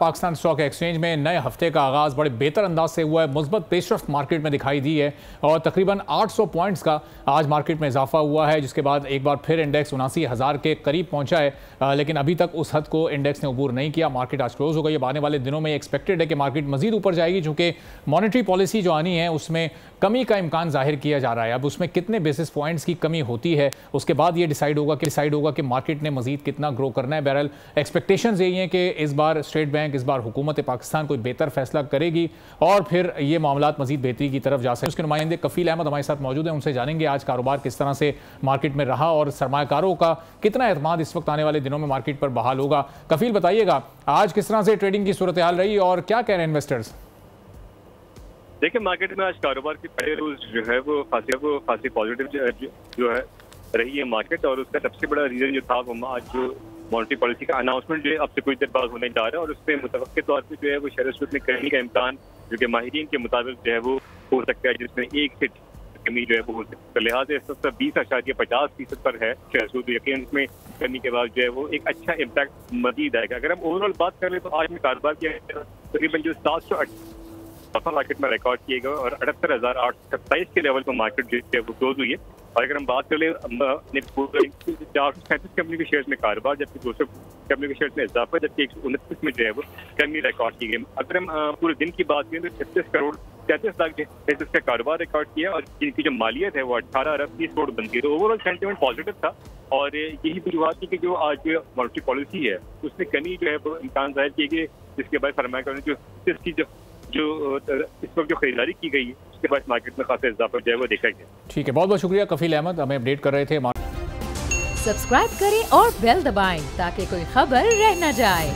Pakistan stock exchange में नए हफ्ते का आगाज बड़े बेहतर अंदाज से हुआ है। मुस्बत पेशरफ्त मार्केट में दिखाई दी है और तकरीबन 800 पॉइंट्स का आज मार्केट में इजाफा हुआ है, जिसके बाद एक बार फिर इंडेक्स 79,000 के करीब पहुंचा है। लेकिन अभी तक उस हद को इंडेक्स ने अबूर नहीं किया। मार्केट आज क्लोज हो गई। अब आने वाले दिनों में एक्सपेक्टेड है कि मार्केट मजीद ऊपर जाएगी, चूंकि मॉनेटरी पॉलिसी जो आनी है उसमें कमी का इम्कान जाहिर किया जा रहा है। अब उसमें कितने बेसिस पॉइंट्स की कमी होती है उसके बाद ये डिसाइड होगा कि मार्केट ने मजीद कितना ग्रो करना है। बहरहाल एक्सपेक्टेशंस यही हैं कि इस बार स्टेट बैंक, इस बार हुकूमत पाकिस्तान कोई बेहतर फैसला करेगी और फिर ये मामलात मजीद बेहतरी की तरफ जा सके। उसके नुमाइंदे कफील अहमद हमारे साथ मौजूद हैं, उनसे जानेंगे आज कारोबार किस तरह से मार्केट में रहा और सरमायाकारों का कितना एतमाद इस वक्त आने वाले दिनों में मार्केट पर बहाल होगा। कफील, बताइएगा आज किस तरह से ट्रेडिंग की सूरत हाल रही और क्या कह रहे हैं इन्वेस्टर्स? देखिए, मार्केट में आज कारोबार की पहले रोज जो है वो खासी पॉजिटिव जो है रही है मार्केट, और उसका सबसे बड़ा रीजन जो था वो आज जो मॉनेटरी पॉलिसी का अनाउंसमेंट जो है अब से कुछ देर बाद होने जा रहा है, और उसमें मुतवक्के तौर पे जो है वो शेयर सूद में कमी का इम्कान जो कि माहिरीन के मुताबिक जो है वो हो सकता है, जिसमें 1 से कमी जो है वो हो सकती है। तो लिहाजा इस वक्त 20.50% पर है शेयर सूद। यकीन इसमें कमी के बाद जो है वो एक अच्छा इम्पैक्ट मजीद आएगा। अगर हम ओवरऑल बात करें तो आज में कारोबार किया तकरीबन जो 708 मार्केट में रिकॉर्ड किए गए और 78,827 के लेवल पर मार्केट जो है वो क्लोज हुई है। और अगर हम बात करें 437 कंपनी के शेयर्स में कारोबार, जबकि 200 कंपनी के शेयर्स में इजाफा, जबकि 129 में जो है वो कमी रिकॉर्ड की गई। अगर हम पूरे दिन की बात करें तो 36 करोड़ 33 लाख बेसिस का कारोबार रिकॉर्ड किया और जिनकी जो मालियत है वो 18 अरब 30 करोड़ बनती है। तो ओवरऑल सेंटिमेंट पॉजिटिव था और यही वजूहत थी कि जो आज मॉनेटरी पॉलिसी है उसमें कमी जो है वो इम्कान जाहिर की गई, जिसके बाद सरमायाकारों ने जो इस वक्त जो खरीदारी की गई है उसके बाद मार्केट में खासा इजाफा जो है वो देखा गया। ठीक है, बहुत बहुत शुक्रिया कफील अहमद, हमें अपडेट कर रहे थे। सब्सक्राइब करें और बेल दबाएं ताकि कोई खबर रह न जाए।